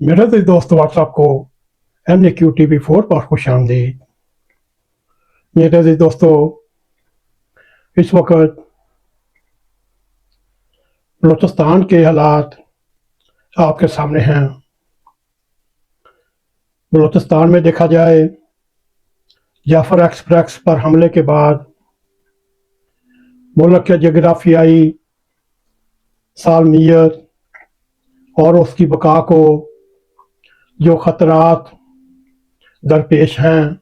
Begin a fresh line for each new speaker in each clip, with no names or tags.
मेरे तो दोस्त व्हाट्सएप को NAQTV4 पर खुश आमदीद। मेरे दोस्तों, इस वक्त बलूचिस्तान के हालात आपके सामने हैं। बलूचिस्तान में देखा जाए, जाफर एक्सप्रेस पर हमले के बाद मुल्क के जोग्राफियाई सालमियत और उसकी बका को जो खतरात दरपेश हैं,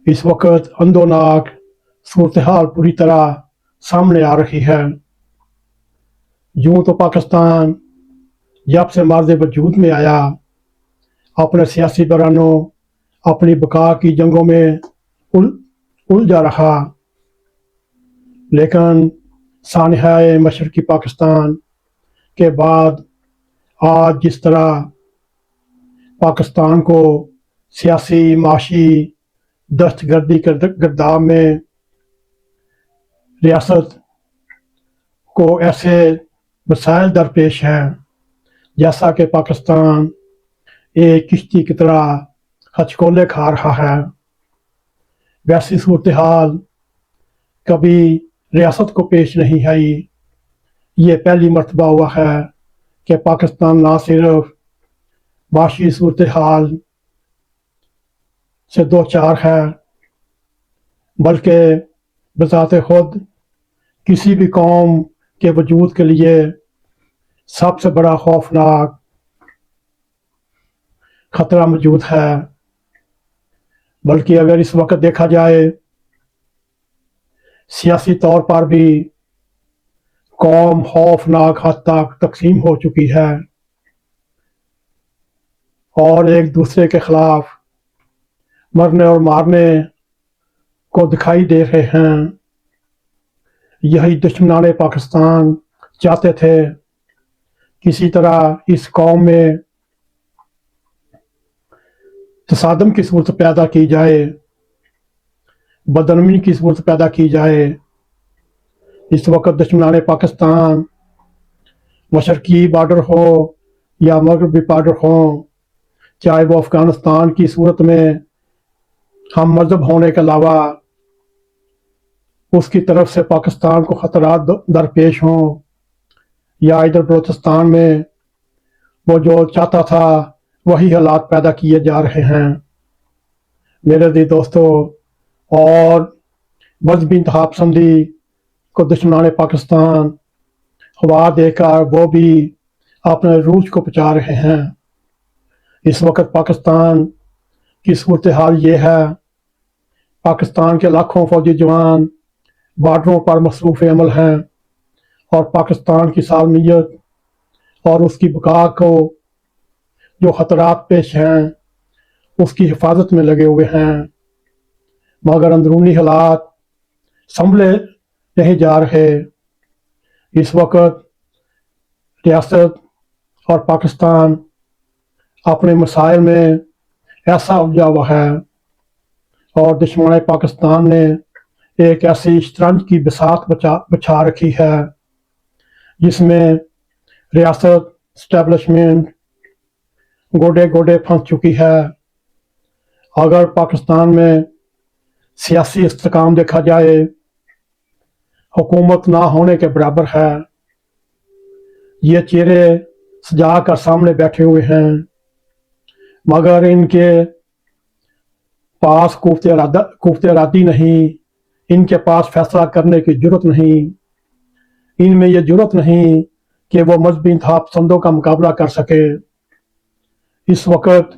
इस वक्त अंदोनाक सूरत हाल पूरी तरह सामने आ रही है। यूं तो पाकिस्तान जब से मार्ज़ वजूद में आया, अपने सियासी बरानों, अपनी बका की जंगों में उलझा रहा, लेकिन सानहाए मशरकी पाकिस्तान के बाद आज जिस तरह पाकिस्तान को सियासी माशी दहशतगर्दी के गर्दाब में रियासत को ऐसे मसाइल दरपेश हैं जैसा कि पाकिस्तान एक किश्ती की तरह हचकोले खा रहा है। वैसी सूरत हाल कभी रियासत को पेश नहीं आई। ये पहली मर्तबा हुआ है कि पाकिस्तान ना सिर्फ माशी सूरत हाल से दो चार है, बल्कि बज़ाते खुद किसी भी कौम के वजूद के लिए सबसे बड़ा खौफनाक खतरा मौजूद है। बल्कि अगर इस वक्त देखा जाए, सियासी तौर पर भी कौम खौफनाक हद तक तकसीम हो चुकी है और एक दूसरे के खिलाफ मरने और मारने को दिखाई दे रहे हैं। यही दुश्मनाने पाकिस्तान चाहते थे किसी तरह इस कौम में तसादम की सूरत पैदा की जाए, बदनमी की सूरत पैदा की जाए। इस वक्त दुश्मनाने पाकिस्तान मशरकी बॉर्डर हो या मगरबी बॉर्डर हो, चाहे वो अफगानिस्तान की सूरत में हम मजहब होने के अलावा उसकी तरफ से पाकिस्तान को खतरात दरपेश हों, या इधर बलूचिस्तान में वो जो चाहता था वही हालात पैदा किए जा रहे हैं। मेरे दोस्तों, और मजहबी इंतहा पसंदी को दुश्मनाने पाकिस्तान हवा देकर वो भी अपने रूज को बचा रहे हैं। इस वक्त पाकिस्तान की सूरत हाल ये है, पाकिस्तान के लाखों फौजी जवान बॉर्डरों पर मसरूफ़ अमल हैं और पाकिस्तान की सालमियत और उसकी बका को जो खतरात पेश हैं उसकी हिफाजत में लगे हुए हैं, मगर अंदरूनी हालात संभले नहीं जा रहे। इस वक्त रियासत और पाकिस्तान अपने मसाइल में ऐसा उलझा हुआ है और दुश्मन पाकिस्तान ने एक ऐसी शतरंज की बिसात बिछा रखी है जिसमें रियासत स्टैब्लिशमेंट गोडे गोडे फंस चुकी है। अगर पाकिस्तान में सियासी इस्तेकाम देखा जाए, हुकूमत ना होने के बराबर है। ये चेहरे सजा कर सामने बैठे हुए हैं, मगर इनके पास कुव्वत इरादी नहीं, इनके पास फैसला करने की जरूरत नहीं, इनमें यह जरूरत नहीं कि वो मजहबी इंतहा पसंदों का मुकाबला कर सके। इस वक्त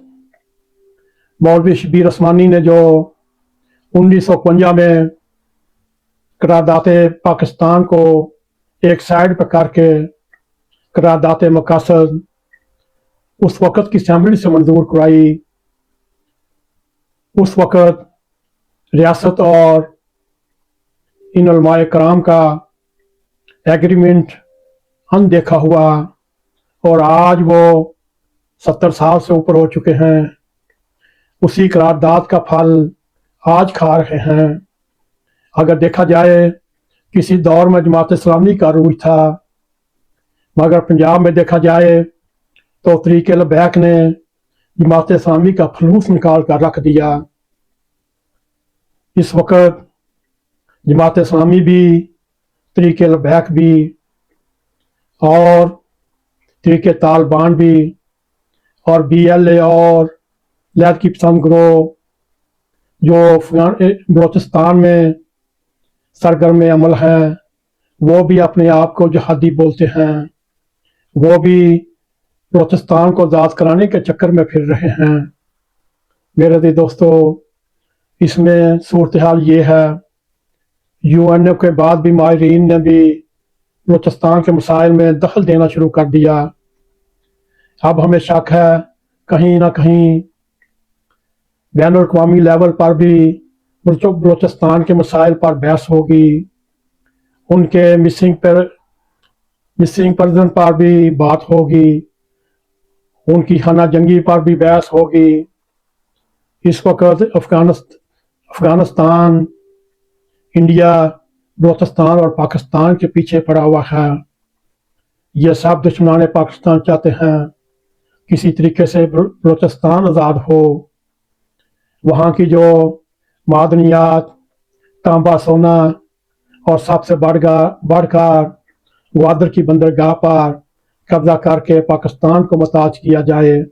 मौलवी शबीर उस्मानी ने जो 1951 में करारदाते पाकिस्तान को एक साइड पर करके करारदाते मकासद उस वक्त की असेंबली से मंजूर कराई, उस वक्त रियासत और इन उलमाए कराम का एग्रीमेंट अनदेखा हुआ और आज वो 70 साल से ऊपर हो चुके हैं। उसी करारदाद का फल आज खा रहे हैं। अगर देखा जाए, किसी दौर में जमात इस्लामी का रूज था, मगर पंजाब में देखा जाए तो तरीके लबैक ने जमात इस्लामी का फलूस निकाल कर रख दिया। इस वक्त जमात इस्लामी भी, तरीके लबैक भी और तरीके तालिबान भी और BLA और लैद की पसंद ग्रोह जो बलोचिस्तान में सरगर्म अमल हैं, वो भी अपने आप को जहादी बोलते हैं। वो भी बलोचिस्तान को आज़ाद कराने के चक्कर में फिर रहे हैं। मेरे दोस्तों, इसमें सूरत हाल ये है, UN के बाद भी माहिरीन ने भी बलोचिस्तान के मसाइल में दखल देना शुरू कर दिया। अब हमें शक है कहीं ना कहीं बैनुल-अक़वामी लेवल पर भी बलोचिस्तान के मसाइल पर बहस होगी। उनके मिसिंग पर्सन पर भी बात होगी, उनकी खाना जंगी पर भी बहस होगी। इस वक्त अफगानिस्तान, इंडिया, बलोचिस्तान और पाकिस्तान के पीछे पड़ा हुआ है। ये सब दुश्मनान पाकिस्तान चाहते हैं किसी तरीके से बलोचिस्तान आज़ाद हो। वहाँ की जो मादनियात, तांबा, सोना और सबसे बढ़कर ग्वादर की बंदरगाह पर कब्जा करके पाकिस्तान को मुहताज किया जाए।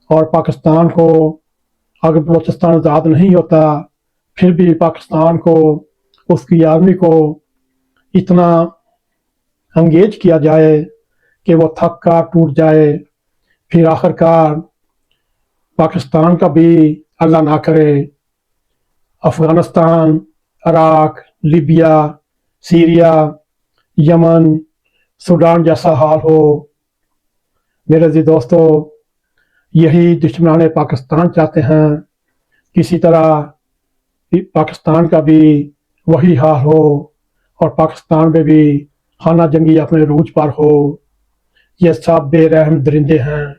और पाकिस्तान को, अगर बलोचिस्तान आज़ाद नहीं होता, फिर भी पाकिस्तान को, उसकी आर्मी को इतना अंगेज किया जाए कि वो थक कर टूट जाए। फिर आखिरकार पाकिस्तान का भी अल्लाह ना करे Afghanistan, Iraq, Libya, Syria, Yemen, Sudan जैसा हाल हो। मेरे दोस्तों, यही दुश्मनान पाकिस्तान चाहते हैं किसी तरह पाकिस्तान का भी वही हाल हो और पाकिस्तान में भी खाना जंगी अपने रूज पर हो। ये सब बेरहम दरिंदे हैं,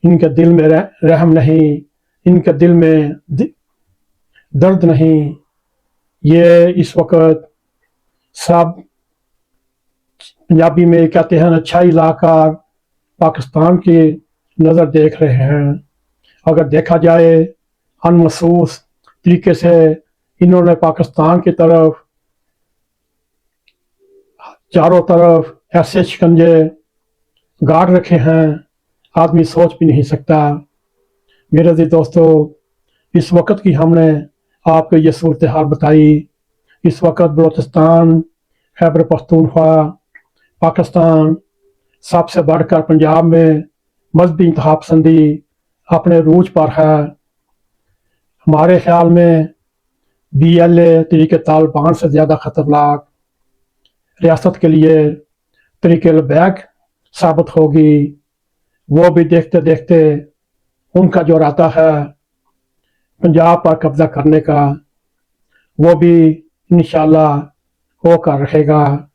इनके दिल में रहम नहीं, इनके दिल में दर्द नहीं। ये इस वक्त सब पंजाबी में कहते हैं अच्छाई लाकर पाकिस्तान की नज़र देख रहे हैं। अगर देखा जाए अनमहसूस तरीके से इन्होंने पाकिस्तान की तरफ चारों तरफ ऐसे शिकंजे गाड़ रखे हैं, आदमी सोच भी नहीं सकता। मेरे दोस्तों, इस वक्त की हमने आपको ये सूरत हाल बताई। इस वक्त बलोचिस्तान, खैबर पख्तूनख्वा, पाकिस्तान, सबसे बढ़कर पंजाब में मजहबी इंतहा पसंदी अपने रूज पर है। हमारे ख्याल में BLA तरीके तालिबान से ज़्यादा ख़तरनाक रियासत के लिए तरीके लबैक साबित होगी। वो भी देखते देखते उनका जो इरादा है पंजाब पर कब्जा करने का, वो भी इंशाअल्लाह होकर रहेगा।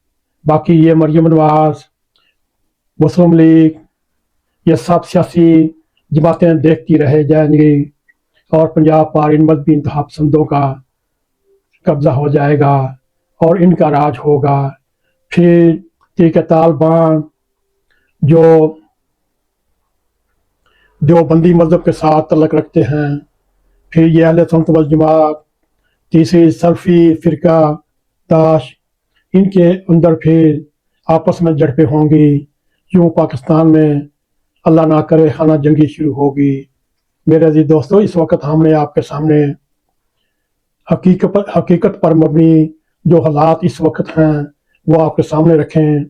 बाकी ये मरियम नवाज, मुस्लिम लीग, ये सब सियासी जमातें देखती रह जाएंगी और पंजाब पर इन मजहबी इंतहा पसंदों का कब्जा हो जाएगा और इनका राज होगा। फिर तरीके तालिबान जो देवबंदी मजहब के साथ तल्लुक़ रखते हैं, फिर ये अहले सुन्नत वल जमात, तीसरी सल्फी फ़िरका दाश, इनके अंदर फिर आपस में झड़पें होंगी। यूँ पाकिस्तान में अल्लाह ना करे खाना जंगी शुरू होगी। मेरे अजीज दोस्तों, इस वक्त हमने आपके सामने हकीकत पर मबनी जो हालात इस वक्त हैं वो आपके सामने रखें।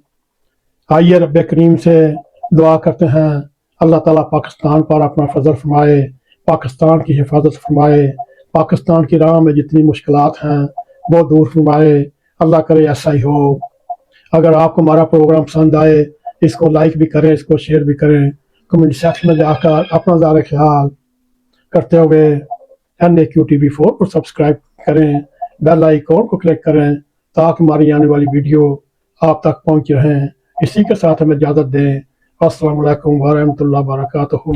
आइए रब करीम से दुआ करते हैं, अल्लाह ताला पाकिस्तान पर अपना फजल फरमाए, पाकिस्तान की हिफाजत फरमाए, पाकिस्तान की राह में जितनी मुश्किलात हैं वो दूर फरमाए। अल्लाह करे ऐसा ही हो। अगर आपको हमारा प्रोग्राम पसंद आए, इसको लाइक भी करें, इसको शेयर भी करें, कमेंट सेक्शन में जाकर अपना ज़ाहिर ख्याल करते हुए NAQ TV4 को सब्सक्राइब करें, बेल आइकॉन को क्लिक करें ताकि हमारी आने वाली वीडियो आप तक पहुँच रहें। इसी के साथ हमें इजाज़त दें। अस्सलामु अलैकुम व रहमतुल्लाहि व बरकातहू।